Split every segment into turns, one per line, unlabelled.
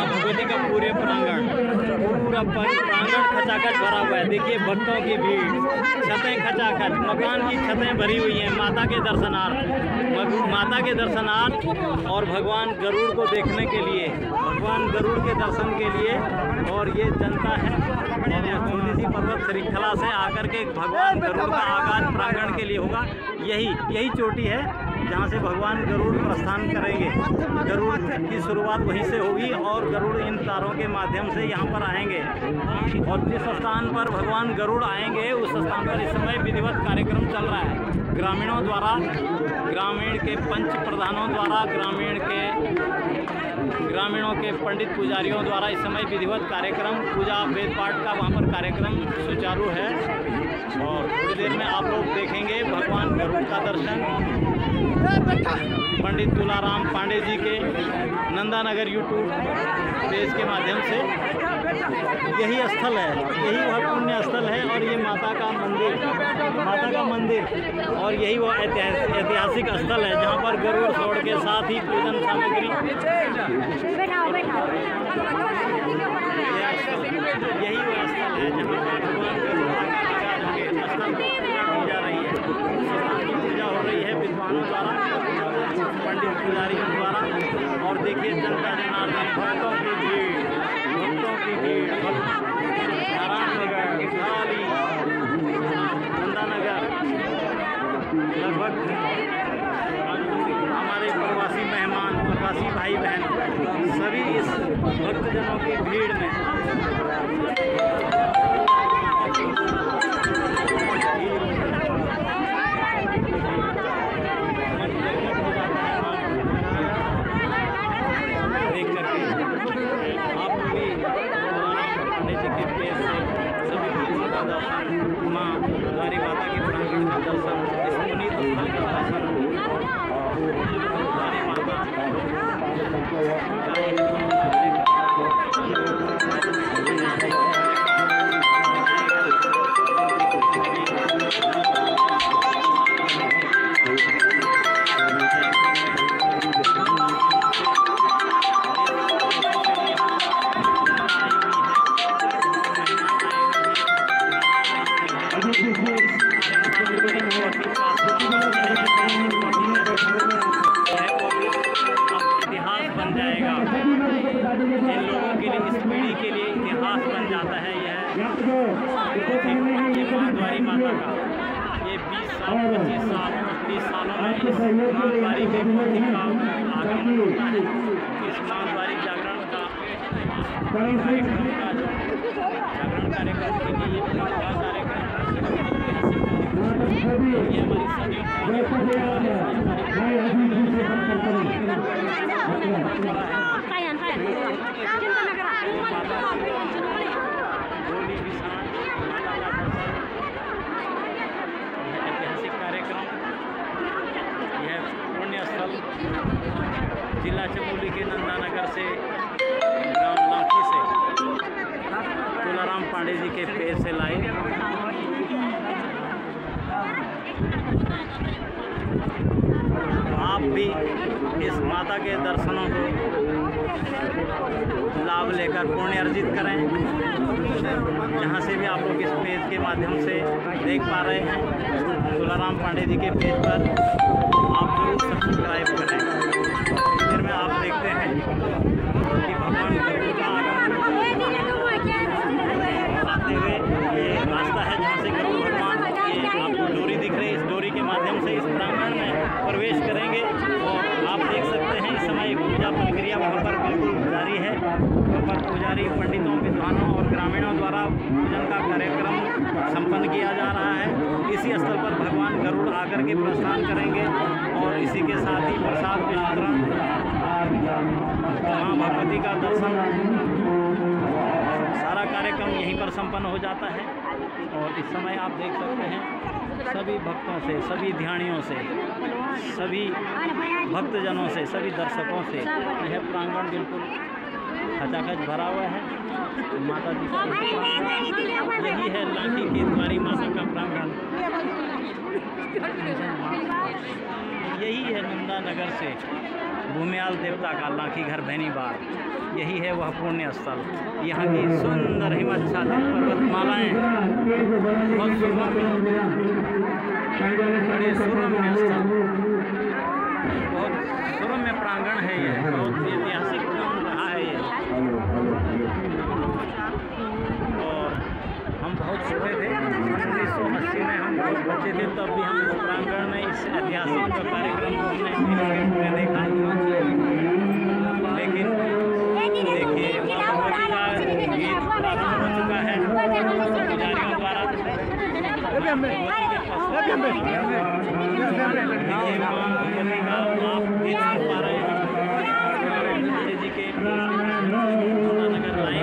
भगवती का पूरे प्रांगण खचाखच भरा हुआ है। देखिए भक्तों की भीड़, छतें खचाखच, मकान की छतें भरी हुई हैं माता के दर्शनार्थ और भगवान गरुड़ को देखने के लिए, भगवान गरुड़ के दर्शन के लिए। और ये जनता है और पर्वत श्रृंखला से आकर के भगवान गरुड़ का आगाज प्रांगण के लिए होगा। यही चोटी है जहाँ से भगवान गरुड़ प्रस्थान करेंगे। गरुड़ की शुरुआत वहीं से होगी और गरुड़ इन तारों के माध्यम से यहाँ पर आएंगे। और जिस स्थान पर भगवान गरुड़ आएंगे उस स्थान पर इस समय विधिवत कार्यक्रम चल रहा है। ग्रामीणों द्वारा, ग्रामीण के पंच प्रधानों द्वारा, ग्रामीणों के पंडित पुजारियों द्वारा इस समय विधिवत कार्यक्रम, पूजा वेद पाठ का वहाँ पर कार्यक्रम सुचारू है। और थोड़ी देर में आप लोग देखेंगे भगवान गरुड़ का दर्शन पंडित तुलाराम पांडे जी के नंदानगर यूट्यूब पेज के माध्यम से। यही स्थल है, यही वह पुण्य स्थल है और ये माता का मंदिर और यही वह ऐतिहासिक स्थल है जहाँ पर गरुड़ स्वर्ण के साथ ही पूजन सामग्री, यही वह स्थल है जहाँ पर भगवान गरुड़ की जा रही है। पूजा हो रही है विद्वानों द्वारा, पंडित पुजारियों द्वारा। और देखिए जनता जनार्दन, भक्तों की भीड़, नारायणनगर, घाली, नंदानगर, लगभग हमारे प्रवासी मेहमान, प्रवासी भाई बहन सभी इस भक्तजनों की भीड़ में जिला चमोली के नंदानगर से, ग्राम लाठी से तुलाराम पांडे जी के पेज से लाए। आप भी इस माता के दर्शनों को लाभ लेकर पुण्य अर्जित करें। जहाँ से भी आप लोग इस पेज के माध्यम से देख पा रहे हैं, तुलाराम पांडे जी के पेज पर आप जरूर सब्सक्राइब करें। फिर में आप देखते हैं कि भगवान गरुड़ का आते हुए ये रास्ता है जहाँ से गरुड़ भगवान, ये आपको डोरी दिख रही है, इस डोरी के माध्यम से इस प्रांगण में प्रवेश करेंगे। और आप देख सकते हैं इस समय पूजा प्रक्रिया वहाँ पर बिल्कुल जारी है। वहाँ पर पुजारी, पंडितों, विद्वानों और ग्रामीणों द्वारा पूजन का कार्यक्रम संपन्न किया जा रहा है। इसी स्थल पर भगवान गरुड़ आकर के प्रस्थान करेंगे और इसी के साथ ही प्रसाद वितरण, माँ भगवती का दर्शन, सारा कार्यक्रम यहीं पर संपन्न हो जाता है। और इस समय आप देख सकते हैं सभी भक्तों से, सभी ध्यानियों से, सभी भक्तजनों से, सभी दर्शकों से यह प्रांगण बिल्कुल खचाखच भरा हुआ है। माता जी का यही है लाठी की द्वारी माता का प्रांगण। यही है नंदा नगर से भूमियाल देवता का लाखी घर भैनीबार, यही है वह पुण्य स्थल। यहाँ की सुंदर हिमच्छादित पर्वतमालाएँ, बहुत सुरम्य स्थल, बहुत सुरम्य प्रांगण है ये, बहुत ऐतिहासिक रहा है ये। और हम बहुत छोटे थे, 1980 में हम बहुत बच्चे थे, तब भी हम इस प्रांगण में इस ऐतिहासिक कार्यक्रम को हमने देखा। लेकिन देखिए माँ भगवती का गीत प्रारंभ हो चुका है पुजारियों द्वारा। देखिए माँ भगवती का आप गीत सुन पा रहे हैं जी के नगर लाइन।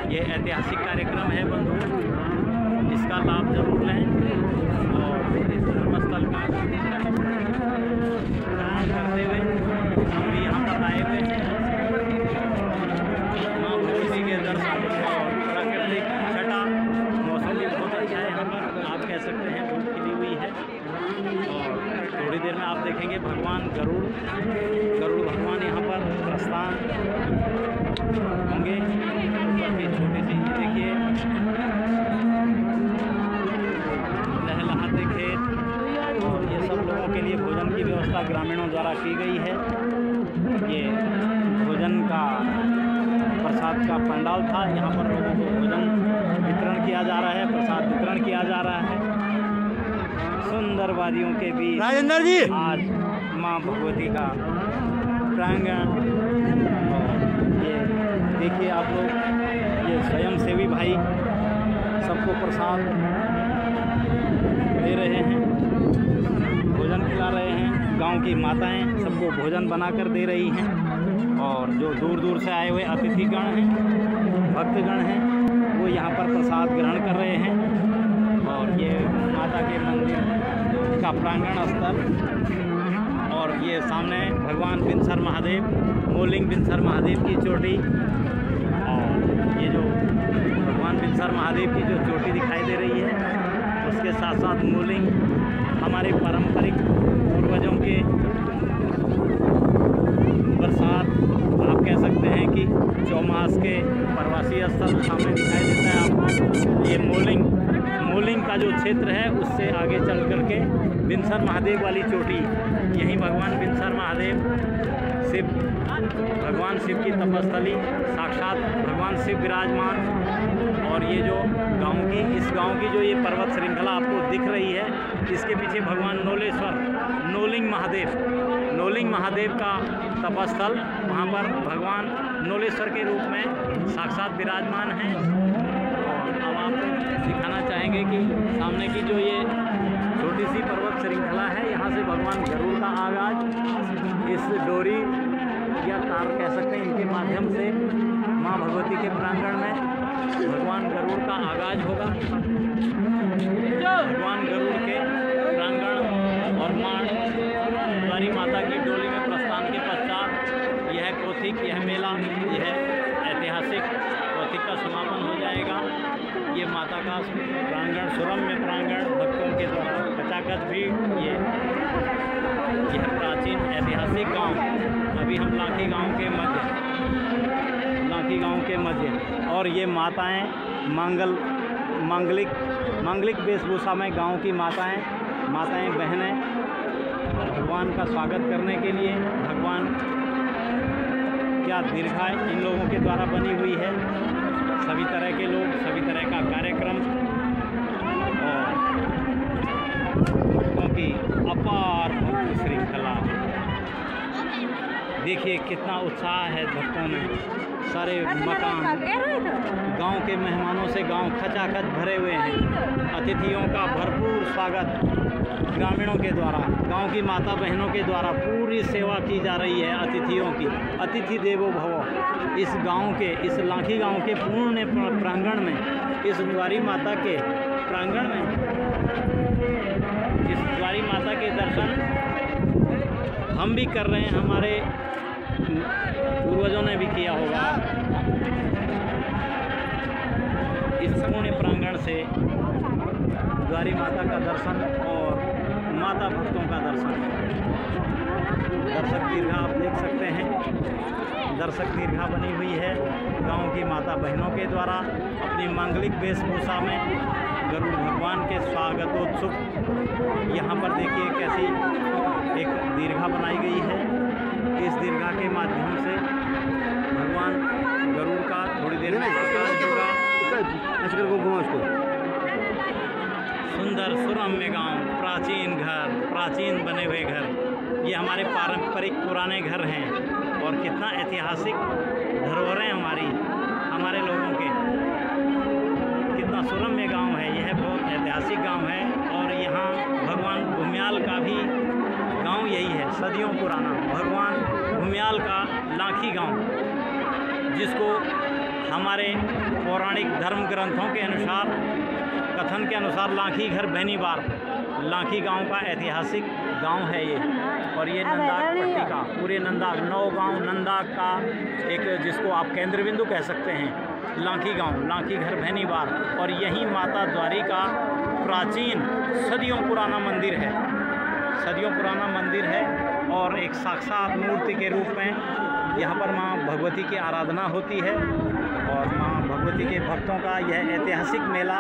ये ऐतिहासिक कार्यक्रम है बंधु, इसका लाभ जरूर लें और इस धर्मस्थल का ग्रहण करते हुए हम भी यहाँ पर आए हुए हैं। माँ भगवती के दर्शन और प्राकृतिक छटा, मौसम भी बहुत अच्छा है यहाँ पर, आप कह सकते हैं धूप खिली हुई है। और थोड़ी देर में आप देखेंगे भगवान गरुड़ भगवान यहाँ पर प्रस्थान होंगे। छोटी सी देखिए लहलहाते खेत, और ये सब लोगों के लिए भोजन की व्यवस्था ग्रामीणों द्वारा की गई है। ये भोजन का प्रसाद का पंडाल था, यहाँ पर लोगों को भोजन वितरण किया जा रहा है, प्रसाद वितरण किया जा रहा है। सुंदर वादियों के बीच राजेंद्र जी आज माँ भगवती का प्रांगण। ये देखिए आप लोग, ये स्वयंसेवी भाई सबको प्रसाद दे रहे हैं, भोजन खिला रहे हैं। गांव की माताएं सबको भोजन बनाकर दे रही हैं। और जो दूर दूर से आए हुए अतिथिगण हैं, भक्तगण हैं, वो यहाँ पर प्रसाद ग्रहण कर रहे हैं। और ये माता के मंदिर का प्रांगण स्थल, और ये सामने भगवान बिनसर महादेव, मोलिंग बिनसर महादेव की चोटी। और ये जो भगवान बिनसर महादेव की जो चोटी दिखाई दे रही है, उसके साथ साथ मोलिंग हमारे पारंपरिक पूर्वजों के बरसात, आप कह सकते हैं कि चौमास के प्रवासी स्थल सामने दिखाई देता है आपको। ये मोलिंग का जो क्षेत्र है, उससे आगे चल करके बिनसर महादेव वाली चोटी, यहीं भगवान बिनसर महादेव भगवान शिव की तपस्थली, साक्षात भगवान शिव विराजमान। और ये जो इस गांव की जो ये पर्वत श्रृंखला आपको दिख रही है, इसके पीछे भगवान नोलिंग महादेव का तपस्थल, वहाँ पर भगवान नोलेश्वर के रूप में साक्षात विराजमान हैं। और अब आपको दिखाना चाहेंगे कि सामने की जो ये छोटी सी पर्वत श्रृंखला है, यहाँ से भगवान गरुड़ का आगाज इस डोरी या तार कह सकते हैं, इनके माध्यम से माँ भगवती के प्रांगण में भगवान गरुड़ का आगाज होगा। भगवान गरुड़ के प्रांगण और माँ द्वारी माता की डोली में प्रस्थान के पश्चात यह कौथिक, यह मेला, यह ऐतिहासिक कौथिक का समापन हो जाएगा। का प्रांगण, सुरम्य प्रांगण भक्तों के द्वारा खचाखच भीड़। यह प्राचीन ऐतिहासिक गांव, अभी हम लाखी गांव के मध्य और ये माताएं मांगलिक वेशभूषा में गांव की माताएं बहनें भगवान का स्वागत करने के लिए, भगवान क्या दीर्घा इन लोगों के द्वारा बनी हुई है। सभी तरह के लोग, सभी तरह का कार्यक्रम और भक्तों की अपार भक्त श्रृंखला। देखिए कितना उत्साह है भक्तों में। सारे मकान गांव के मेहमानों से गांव खचाखच भरे हुए हैं। अतिथियों का भरपूर स्वागत ग्रामीणों के द्वारा, गांव की माता बहनों के द्वारा पूरी सेवा की जा रही है अतिथियों की। अतिथि देवो भव। इस गांव के, इस लाखी गांव के पूर्ण प्रांगण में, इस द्वारी माता के प्रांगण में, इस द्वारी माता के दर्शन हम भी कर रहे हैं, हमारे पूर्वजों ने भी किया होगा। इस पूर्ण प्रांगण से द्वारी माता का दर्शन और माता भक्तों का दर्शन। दर्शक दीर्घा आप देख सकते हैं, दर्शक दीर्घा बनी हुई है गांव की माता बहनों के द्वारा अपनी मांगलिक वेशभूषा में गरुड़ भगवान के स्वागतोत्सुक। यहाँ पर देखिए कैसी एक दीर्घा बनाई गई है। इस दीर्घा के माध्यम से भगवान गरुड़ का थोड़ी देर में आगाज होगा। सुंदर सुरम्य गांव, प्राचीन घर, प्राचीन बने हुए घर, ये हमारे पारंपरिक पुराने घर हैं और कितना ऐतिहासिक धरोहरें हमारे लोगों के। कितना सुरम्य गांव है, यह बहुत ऐतिहासिक गांव है और यहाँ भगवान भूमियाल का भी गांव यही है, सदियों पुराना भगवान भूमियाल का लाखी गांव, जिसको हमारे पौराणिक धर्म ग्रंथों के अनुसार, कथन के अनुसार लाखी घर बहनीबार, लाखी गांव का ऐतिहासिक गांव है ये। और ये नंदाक पट्टी का, पूरे नंदाक, 9 गांव नंदाक का एक, जिसको आप केंद्र बिंदु कह सकते हैं, लाखी गांव, लाखी घर बहनीबार। और यही माता द्वारी का प्राचीन सदियों पुराना मंदिर है, सदियों पुराना मंदिर है और एक साक्षात मूर्ति के रूप में यहाँ पर माँ भगवती की आराधना होती है। और माँ भगवती के भक्तों का यह ऐतिहासिक मेला,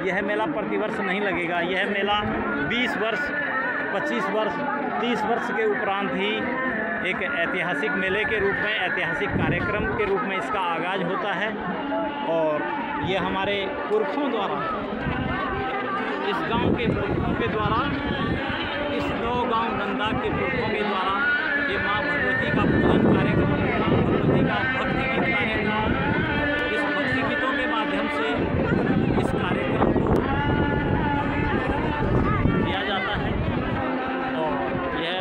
यह मेला प्रतिवर्ष नहीं लगेगा। यह मेला 20 वर्ष, 25 वर्ष, 30 वर्ष के उपरांत ही एक ऐतिहासिक मेले के रूप में, ऐतिहासिक कार्यक्रम के रूप में इसका आगाज़ होता है। और ये हमारे पुरखों द्वारा, इस गांव के पुरखों के द्वारा, इस 9 गांव नंदाक के पुरखों के द्वारा ये माँ भगवती का पूजन कार्यक्रम, माँ भगवती का भक्ति गीत कार्यक्रम, इस भक्ति गीतों के माध्यम से इस कार्यक्रम को किया जाता है। और यह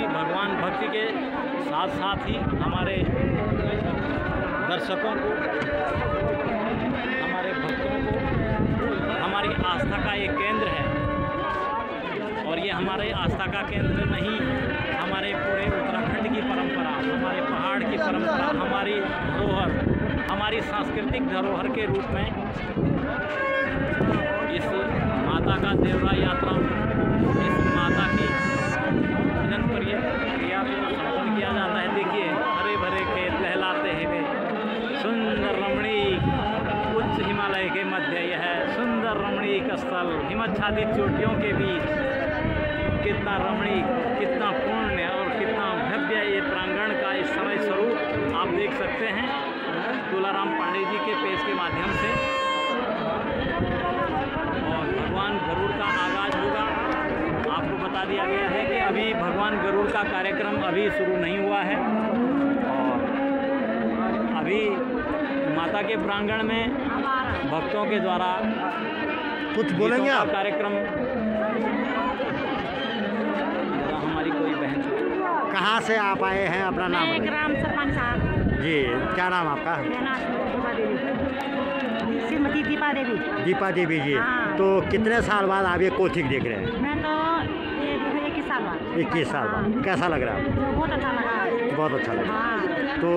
भगवान भक्ति के साथ साथ ही हमारे दर्शकों को, हमारे भक्तों को हमारी आस्था का एक केंद्र है। और ये हमारे आस्था का केंद्र नहीं, हमारे पूरे उत्तराखंड की परंपरा, हमारे पहाड़ की परंपरा, हमारी धरोहर, हमारी सांस्कृतिक धरोहर के रूप में इस माता का देवरा यात्रा, इस माता की पूजन पर यह क्रिया को संपन्न किया जाता है। देखिए हरे भरे खेत लहलाते हुए, सुंदर रमणीक उच्च हिमालय के मध्य यह सुंदर रमणीक स्थल, हिमच्छादित चोटियों के बीच, कितना रमणीक, कितना पुण्य और कितना भव्य ये प्रांगण का इस समय स्वरूप आप देख सकते हैं तुलाराम पांडे जी के पेश के माध्यम से। और भगवान गरुड़ का आगाज होगा। आपको बता दिया गया है कि अभी भगवान गरुड़ का कार्यक्रम अभी शुरू नहीं हुआ है और अभी माता के प्रांगण में भक्तों के द्वारा
कुछ बोलेंगे आप?
कार्यक्रम। हमारी कोई बहन,
कहाँ से आप आए हैं? अपना नाम
मैं ग्राम सरपंच साहब।
जी, क्या नाम आपका?
श्रीमती दीपा देवी।
दीपा देवी जी।
हाँ।
तो कितने साल बाद आप ये कोथिक देख रहे हैं?
मैं तो ये 21 साल बाद।
21 साल बाद। कैसा लग रहा है?
बहुत अच्छा लगा।
बहुत अच्छा लगा।
हाँ।
तो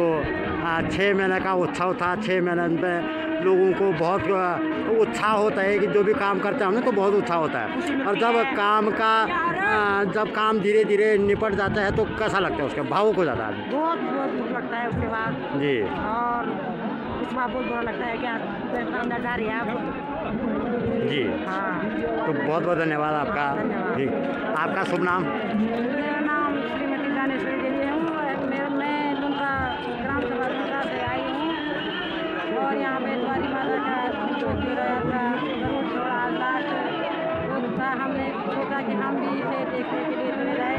6 महीने का उत्सव था, 6 महीने में लोगों को बहुत उत्साह होता है कि जो भी काम करते हैं हमने तो बहुत उत्साह होता है। और जब काम धीरे धीरे निपट जाता है तो कैसा लगता है, उसका भावुक हो जाता है?
बहुत बहुत दुख लगता है उसके बाद
जी।
और उसके बाद बहुत बुरा लगता है कि अंदर जा रही है आप।
जी
हाँ
तो बहुत बहुत धन्यवाद आपका।
धन्यवाद।
ठीक, आपका शुभ नाम?
मेरा नाम श्रीमती ज्ञानेश्वरी देवी हूँ। मैं लुंका ग्राम सभा लुंका से आई हूँ और यहाँ पे द्वारी माता का जो यात्रा गरुड़ छोड़ा आज लास्ट वो था। हमने सोचा कि हम भी इसे देखने के लिए चले जाए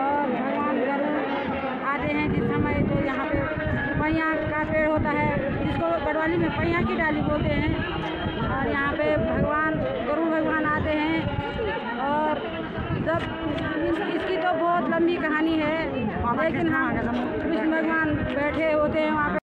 और भगवान गरुड़ आते हैं जिस समय तो यहाँ पे पैया का पेड़ होता है जिसको गढ़वाली में पैया की डाली बोलते हैं। और यहाँ पे भगवान गरुड़ भगवान आते हैं और जब इसकी तो बहुत लंबी कहानी है, लेकिन हम कृष्ण भगवान बैठे होते हैं वहाँ पे।